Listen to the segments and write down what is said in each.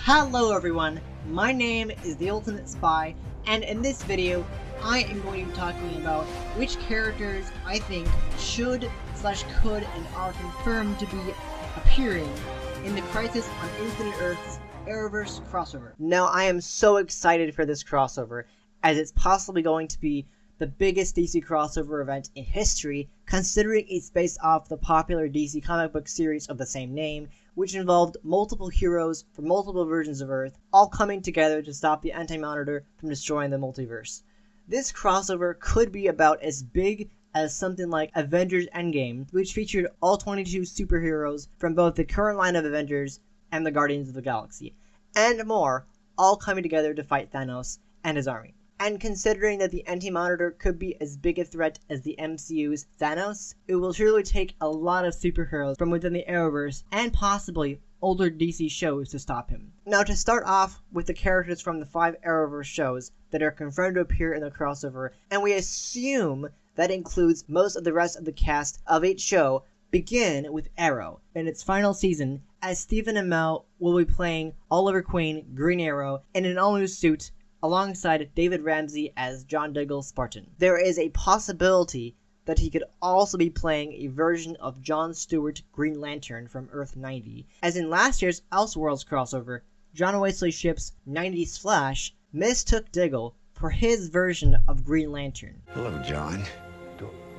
Hello everyone, my name is the Ultimate Spy, and in this video, I am going to be talking about which characters I think should / could and are confirmed to be appearing in the Crisis on Infinite Earths Arrowverse crossover. Now I am so excited for this crossover, as it's possibly going to be the biggest DC crossover event in history, considering it's based off the popular DC comic book series of the same name, which involved multiple heroes from multiple versions of Earth, all coming together to stop the Anti-Monitor from destroying the multiverse. This crossover could be about as big as something like Avengers Endgame, which featured all 22 superheroes from both the current line of Avengers and the Guardians of the Galaxy, and more, all coming together to fight Thanos and his army. And considering that the Anti-Monitor could be as big a threat as the MCU's Thanos, it will surely take a lot of superheroes from within the Arrowverse and possibly older DC shows to stop him. Now to start off with the characters from the 5 Arrowverse shows that are confirmed to appear in the crossover, and we assume that includes most of the rest of the cast of each show, begin with Arrow in its final season, as Stephen Amell will be playing Oliver Queen, Green Arrow, in an all-new suit alongside David Ramsey as John Diggle, Spartan. There is a possibility that he could also be playing a version of John Stewart, Green Lantern from Earth 90, as in last year's Elseworlds crossover, John Wesley Shipp's 90s Flash mistook Diggle for his version of Green Lantern. Hello, John.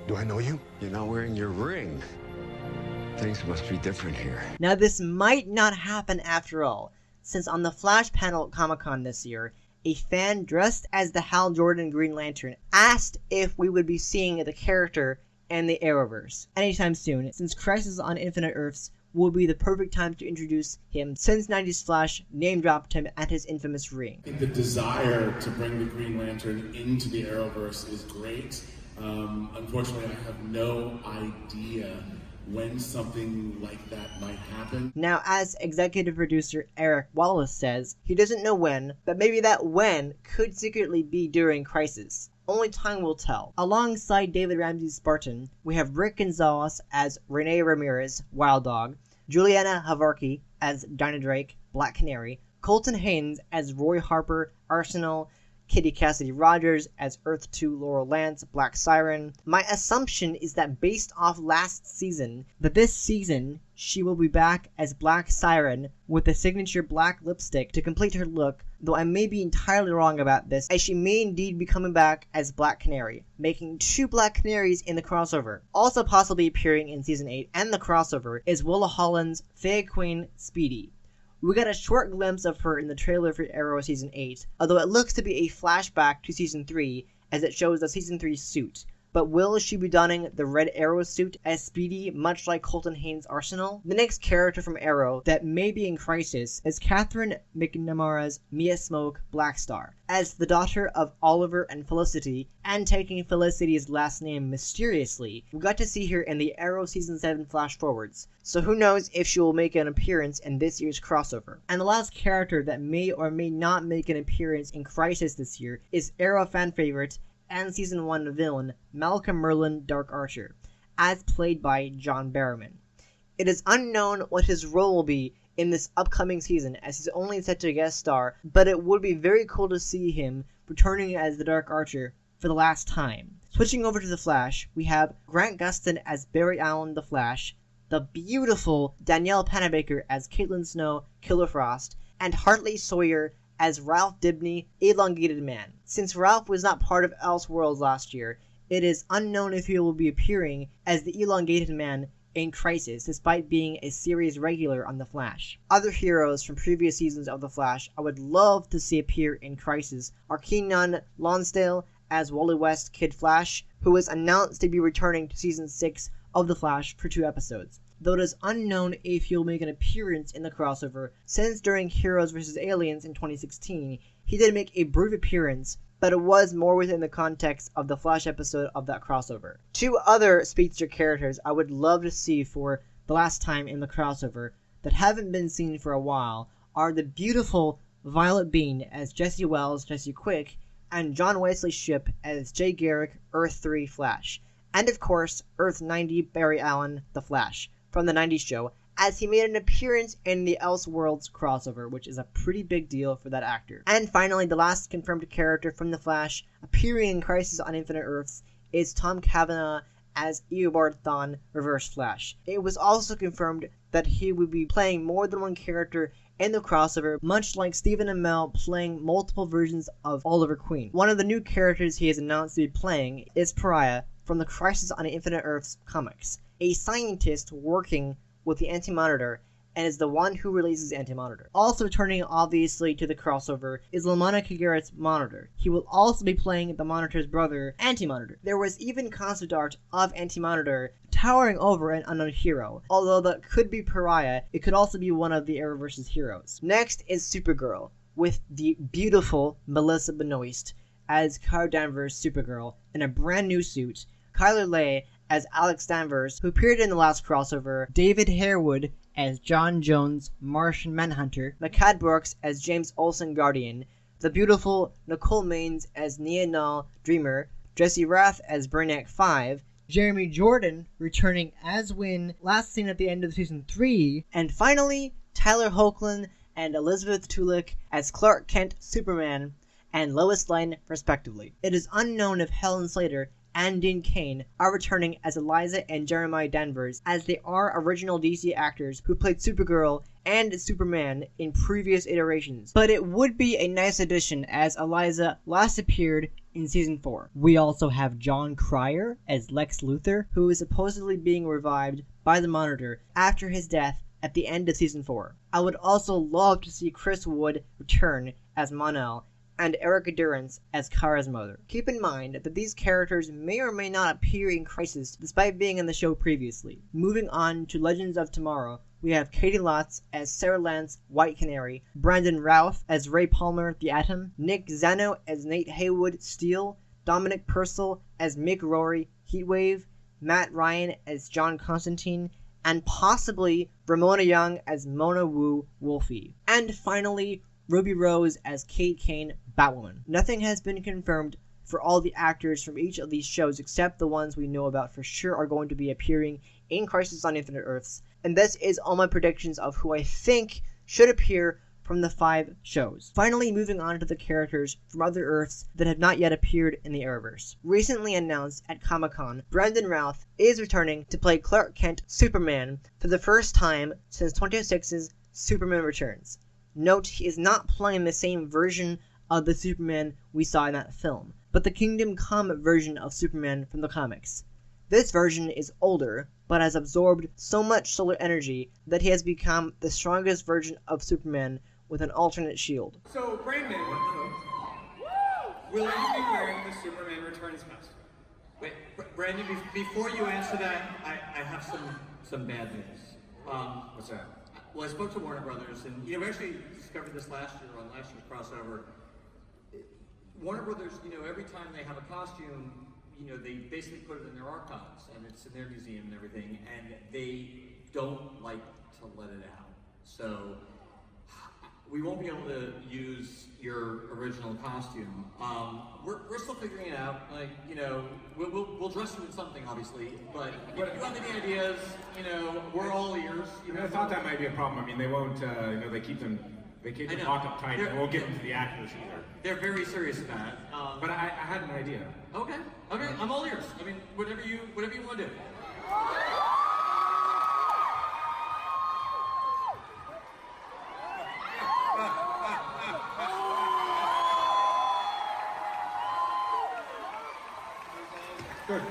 Do I know you? You're not wearing your ring. Things must be different here. Now this might not happen after all, since on the Flash panel at Comic-Con this year, a fan dressed as the Hal Jordan Green Lantern asked if we would be seeing the character in the Arrowverse anytime soon, since Crisis on Infinite Earths will be the perfect time to introduce him, since 90s Flash name-dropped him at his infamous ring. I think the desire to bring the Green Lantern into the Arrowverse is great. Unfortunately, I have no idea when something like that might happen. Now, as executive producer Eric Wallace says, he doesn't know when, but maybe that when could secretly be during Crisis. Only time will tell. Alongside David Ramsey's Spartan, we have Rick Gonzalez as Renee Ramirez, Wild Dog, Juliana Harvaky as Dinah Drake, Black Canary, Colton Haynes as Roy Harper, Arsenal, Kitty Cassidy Rogers as Earth 2 Laurel Lance, Black Siren. My assumption is that based off last season, that this season she will be back as Black Siren with the signature black lipstick to complete her look, though I may be entirely wrong about this, as she may indeed be coming back as Black Canary, making 2 Black Canaries in the crossover. Also possibly appearing in Season 8 and the crossover is Willa Holland's Fae Queen Speedy. We got a short glimpse of her in the trailer for Arrow Season 8, although it looks to be a flashback to Season 3 as it shows the Season 3 suit. But will she be donning the Red Arrow suit as Speedy, much like Colton Haynes' Arsenal? The next character from Arrow that may be in Crisis is Catherine McNamara's Mia Smoke Blackstar, as the daughter of Oliver and Felicity, and taking Felicity's last name mysteriously. We got to see her in the Arrow Season 7 flash forwards, so who knows if she will make an appearance in this year's crossover. And the last character that may or may not make an appearance in Crisis this year is Arrow fan favorite and Season 1 villain Malcolm Merlyn Dark Archer, as played by John Barrowman. It is unknown what his role will be in this upcoming season, as he's only set to guest star, but it would be very cool to see him returning as the Dark Archer for the last time. Switching over to The Flash, we have Grant Gustin as Barry Allen the Flash, the beautiful Danielle Panabaker as Caitlin Snow Killer Frost, and Hartley Sawyer as Ralph Dibny, Elongated Man. Since Ralph was not part of Elseworlds last year, it is unknown if he will be appearing as the Elongated Man in Crisis, despite being a series regular on The Flash. Other heroes from previous seasons of The Flash I would love to see appear in Crisis are Keenan Lonsdale as Wally West Kid Flash, who is announced to be returning to Season 6 of The Flash for 2 episodes, though it is unknown if he'll make an appearance in the crossover, since during Heroes vs. Aliens in 2016, he did make a brief appearance, but it was more within the context of the Flash episode of that crossover. 2 other speedster characters I would love to see for the last time in the crossover that haven't been seen for a while are the beautiful Violet Bean as Jesse Wells, Jesse Quick, and John Wesley Shipp as Jay Garrick, Earth 3 Flash, and of course Earth 90 Barry Allen, the Flash, from the 90s show, as he made an appearance in the Elseworlds crossover, which is a pretty big deal for that actor. And finally, the last confirmed character from The Flash appearing in Crisis on Infinite Earths is Tom Cavanagh as Eobard Thawne, Reverse Flash. It was also confirmed that he would be playing more than one character in the crossover, much like Stephen Amell playing multiple versions of Oliver Queen. One of the new characters he has announced to be playing is Pariah from the Crisis on Infinite Earths comics, a scientist working with the Anti-Monitor, and is the one who releases Anti-Monitor. Also returning, obviously, to the crossover is LaMonica Garrett's Monitor. He will also be playing the Monitor's brother, Anti-Monitor. There was even concept art of Anti-Monitor towering over an unknown hero. Although that could be Pariah, it could also be one of the Arrowverse's heroes. Next is Supergirl, with the beautiful Melissa Benoist as Kara Danvers' Supergirl in a brand new suit, Kyler Leigh as Alex Danvers, who appeared in the last crossover, David Harewood as John Jones, Martian Manhunter, Makad Brooks as James Olsen Guardian, the beautiful Nicole Maines as Nia Null Dreamer, Jesse Rath as Brainiac 5, Jeremy Jordan returning as Wynn, last seen at the end of season 3, and finally, Tyler Hoechlin and Elizabeth Tulik as Clark Kent, Superman, and Lois Lane, respectively. It is unknown if Helen Slater and Dean Cain are returning as Eliza and Jeremiah Danvers, as they are original DC actors who played Supergirl and Superman in previous iterations. But it would be a nice addition, as Eliza last appeared in season 4. We also have John Cryer as Lex Luthor, who is supposedly being revived by the Monitor after his death at the end of season 4. I would also love to see Chris Wood return as Mon-El, and Erica Durance as Kara's mother. Keep in mind that these characters may or may not appear in Crisis despite being in the show previously. Moving on to Legends of Tomorrow, we have Katie Lotz as Sarah Lance, White Canary, Brandon Routh as Ray Palmer, the Atom, Nick Zano as Nate Haywood, Steel, Dominic Purcell as Mick Rory, Heatwave, Matt Ryan as John Constantine, and possibly Ramona Young as Mona Wu, Wolfie. And finally, Ruby Rose as Kate Kane, Batwoman. Nothing has been confirmed for all the actors from each of these shows except the ones we know about for sure are going to be appearing in Crisis on Infinite Earths, and this is all my predictions of who I think should appear from the 5 shows. Finally, moving on to the characters from other Earths that have not yet appeared in the Arrowverse. Recently announced at Comic-Con, Brandon Routh is returning to play Clark Kent, Superman, for the first time since 2006's Superman Returns. Note, he is not playing the same version of the Superman we saw in that film, but the Kingdom Come version of Superman from the comics. This version is older, but has absorbed so much solar energy that he has become the strongest version of Superman with an alternate shield. So, Brandon, will you be wearing the Superman Returns mask? Wait, Brandon, before you answer that, I have some bad news. What's that? Well, I spoke to Warner Brothers, and we actually discovered this last year on last year's crossover. Warner Brothers, every time they have a costume, they basically put it in their archives, and it's in their museum and everything, and they don't like to let it out. So we won't be able to use your original costume. We're still figuring it out. Like, we'll dress you in something, obviously. But if you have any ideas, we're all ears. I thought that might be a problem. I mean, they won't. They keep them locked up tight. They won't give them to the actors either. They're very serious about it. But I had an idea. Okay. I'm all ears. I mean, whatever you want to do. Good.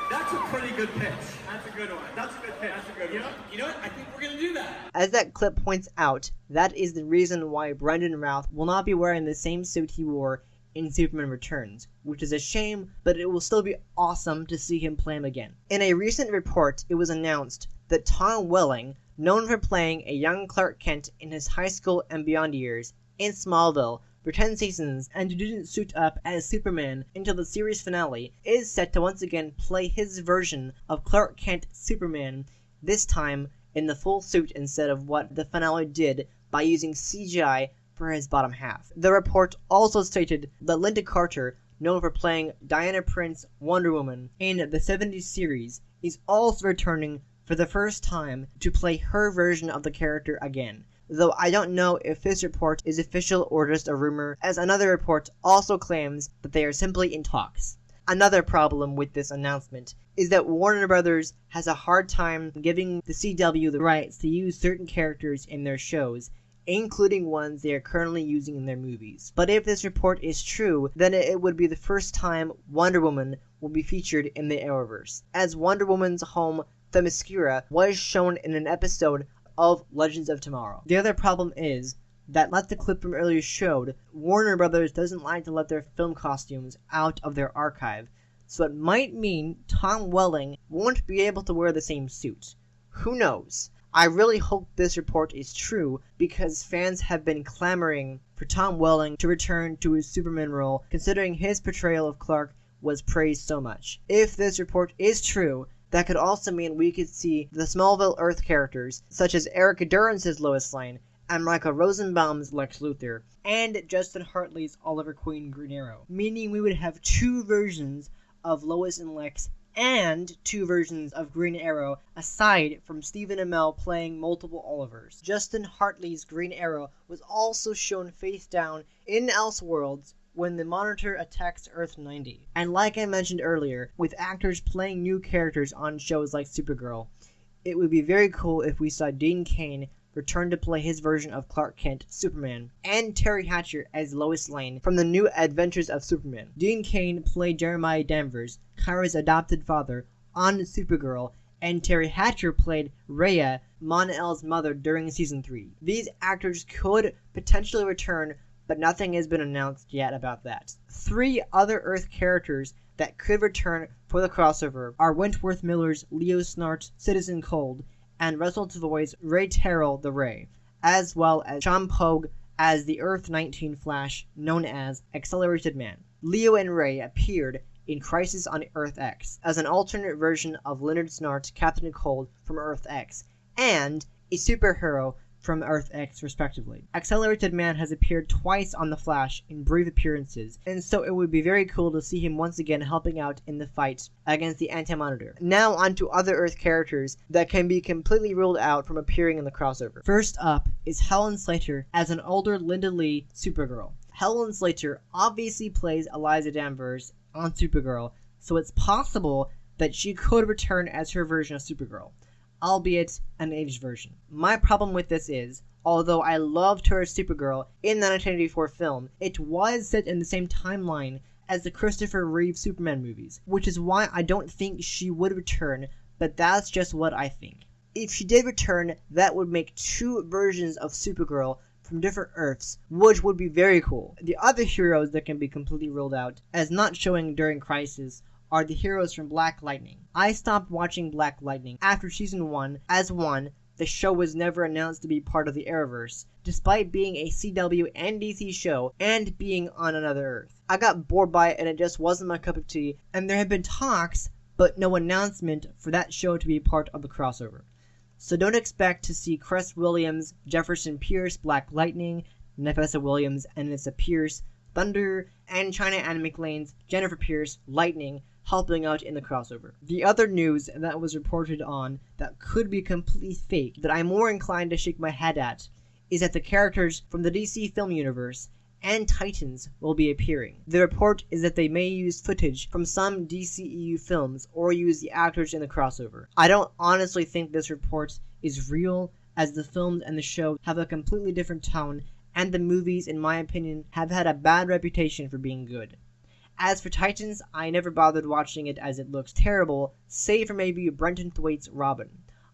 That's a pretty good pitch. That's a good one. That's a good pitch. That's a good one. You know what? I think we're going to do that. As that clip points out, that is the reason why Brandon Routh will not be wearing the same suit he wore in Superman Returns, which is a shame, but it will still be awesome to see him play him again. In a recent report, it was announced that Tom Welling, known for playing a young Clark Kent in his high school and beyond years in Smallville for 10 seasons and who didn't suit up as Superman until the series finale, is set to once again play his version of Clark Kent Superman, this time in the full suit instead of what the finale did by using CGI for his bottom half. The report also stated that Linda Carter, known for playing Diana Prince Wonder Woman in the 70s series, is also returning for the first time to play her version of the character again. Though I don't know if this report is official or just a rumor, as another report also claims that they are simply in talks. Another problem with this announcement is that Warner Brothers has a hard time giving the CW the rights to use certain characters in their shows, including ones they are currently using in their movies. But if this report is true, then it would be the first time Wonder Woman will be featured in the Arrowverse, as Wonder Woman's home, Themyscira, was shown in an episode of Legends of Tomorrow. The other problem is that, like the clip from earlier showed, Warner Brothers doesn't like to let their film costumes out of their archive, so it might mean Tom Welling won't be able to wear the same suit. Who knows? I really hope this report is true, because fans have been clamoring for Tom Welling to return to his Superman role, considering his portrayal of Clark was praised so much. If this report is true, that could also mean we could see the Smallville Earth characters, such as Erica Durance' Lois Lane, and Michael Rosenbaum's Lex Luthor, and Justin Hartley's Oliver Queen Green Arrow, meaning we would have two versions of Lois and Lex and two versions of Green Arrow, aside from Stephen Amell playing multiple Olivers. Justin Hartley's Green Arrow was also shown face down in Elseworlds when the Monitor attacks Earth 90. And like I mentioned earlier, with actors playing new characters on shows like Supergirl, it would be very cool if we saw Dean Cain return to play his version of Clark Kent, Superman, and Terry Hatcher as Lois Lane from the New Adventures of Superman. Dean Cain played Jeremiah Danvers, Kara's adopted father, on Supergirl, and Terry Hatcher played Rhea, Mon-El's mother, during Season 3. These actors could potentially return, but nothing has been announced yet about that. 3 other Earth characters that could return for the crossover are Wentworth Miller's Leo Snart, Citizen Cold, and Russell's voice Ray Terrell the Ray, as well as Sean Pogue as the Earth 19 Flash, known as Accelerated Man. Leo and Ray appeared in Crisis on Earth X as an alternate version of Leonard Snart, Captain Cold from Earth X, and a superhero from Earth X, respectively. Accelerated Man has appeared twice on The Flash in brief appearances, and so it would be very cool to see him once again helping out in the fight against the Anti-Monitor. Now on to other Earth characters that can be completely ruled out from appearing in the crossover. First up is Helen Slater as an older Linda Lee Supergirl. Helen Slater obviously plays Eliza Danvers on Supergirl, so it's possible that she could return as her version of Supergirl, albeit an aged version. My problem with this is, although I loved her as Supergirl in the 1984 film, it was set in the same timeline as the Christopher Reeve Superman movies, which is why I don't think she would return, but that's just what I think. If she did return, that would make 2 versions of Supergirl from different Earths, which would be very cool. The other heroes that can be completely ruled out, as not showing during Crisis, are the heroes from Black Lightning. I stopped watching Black Lightning after Season 1, as the show was never announced to be part of the Arrowverse, despite being a CW and DC show and being on another Earth. I got bored by it and it just wasn't my cup of tea, and there had been talks, but no announcement for that show to be part of the crossover. So don't expect to see Cress Williams, Jefferson Pierce, Black Lightning, Nefessa Williams, Anissa Pierce, Thunder, and China Anne McLean's Jennifer Pierce, Lightning, helping out in the crossover. The other news that was reported on that could be completely fake, that I'm more inclined to shake my head at, is that the characters from the DC film universe and Titans will be appearing. The report is that they may use footage from some DCEU films or use the actors in the crossover. I don't honestly think this report is real, as the films and the show have a completely different tone, and the movies, in my opinion, have had a bad reputation for being good. As for Titans, I never bothered watching it as it looks terrible, save for maybe Brenton Thwaites' Robin.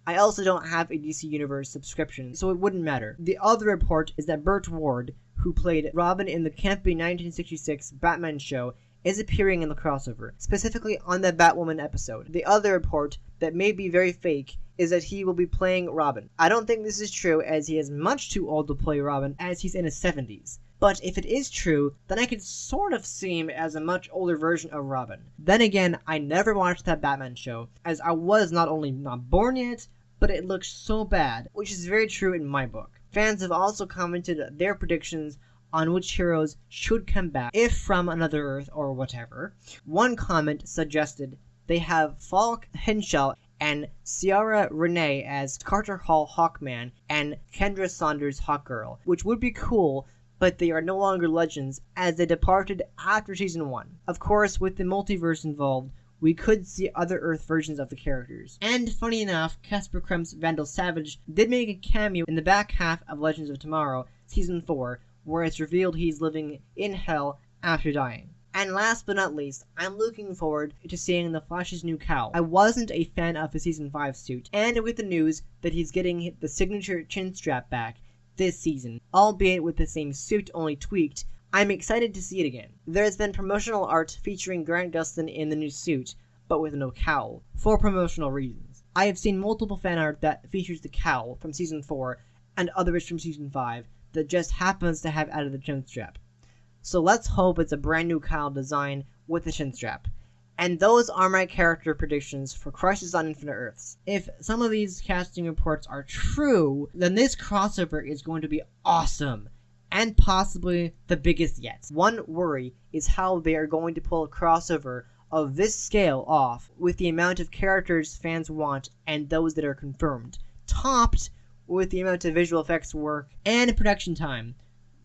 I also don't have a DC Universe subscription, so it wouldn't matter. The other report is that Burt Ward, who played Robin in the campy 1966 Batman show, is appearing in the crossover, specifically on the Batwoman episode. The other report, that may be very fake, is that he will be playing Robin. I don't think this is true, as he is much too old to play Robin, as he's in his 70s. But if it is true, then I could sort of see him as a much older version of Robin. Then again, I never watched that Batman show, as I was not only not born yet, but it looks so bad, which is very true in my book. Fans have also commented their predictions on which heroes should come back, if from another Earth or whatever. One comment suggested they have Falk, Henshaw, and Ciara Renee as Carter Hall Hawkman and Kendra Saunders Hawkgirl, which would be cool, but they are no longer legends as they departed after season 1. Of course, with the multiverse involved, we could see other Earth versions of the characters. And funny enough, Casper Kremp's Vandal Savage did make a cameo in the back half of Legends of Tomorrow, season 4, where it's revealed he's living in hell after dying. And last but not least, I'm looking forward to seeing the Flash's new cowl. I wasn't a fan of his season 5 suit, and with the news that he's getting the signature chin strap back this season, albeit with the same suit only tweaked, I'm excited to see it again. There's been promotional art featuring Grant Gustin in the new suit, but with no cowl, for promotional reasons. I have seen multiple fan art that features the cowl from season 4 and others from season 5 that just happens to have added the chin strap. So let's hope it's a brand new cowl design with the chin strap. And those are my character predictions for Crisis on Infinite Earths. If some of these casting reports are true, then this crossover is going to be awesome, and possibly the biggest yet. One worry is how they are going to pull a crossover of this scale off with the amount of characters fans want and those that are confirmed, topped with the amount of visual effects work and production time.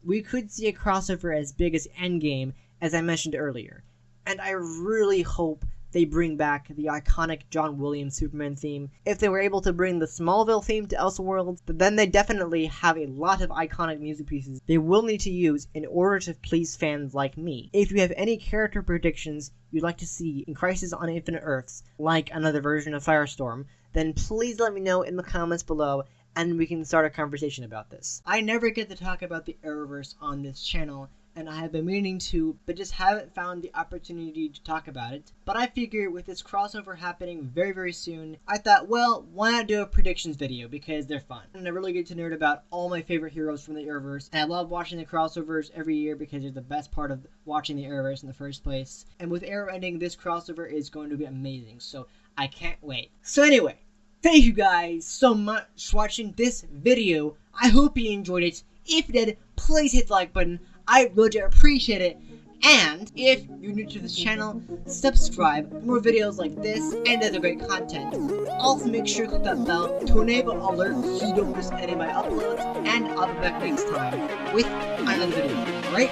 We could see a crossover as big as Endgame, as I mentioned earlier, and I really hope they bring back the iconic John Williams Superman theme. If they were able to bring the Smallville theme to Elseworlds, then they definitely have a lot of iconic music pieces they will need to use in order to please fans like me. If you have any character predictions you'd like to see in Crisis on Infinite Earths, like another version of Firestorm, then please let me know in the comments below, and we can start a conversation about this. I never get to talk about the Arrowverse on this channel, and I have been meaning to, but just haven't found the opportunity to talk about it. But I figure with this crossover happening very, very soon, I thought, well, why not do a predictions video, because they're fun. And I really get to nerd about all my favorite heroes from the Arrowverse, and I love watching the crossovers every year because they're the best part of watching the Arrowverse in the first place. And with Arrow ending, this crossover is going to be amazing, so I can't wait. So anyway, thank you guys so much for watching this video. I hope you enjoyed it. If you did, please hit the like button. I really do appreciate it. And if you're new to this channel, subscribe for more videos like this and other great content. Also make sure to click that bell to enable alerts so you don't miss any of my uploads, and I'll be back next time with another video. Alright?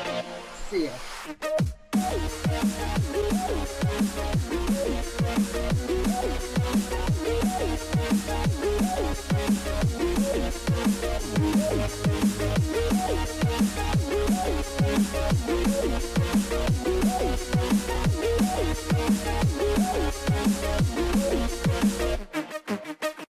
See ya.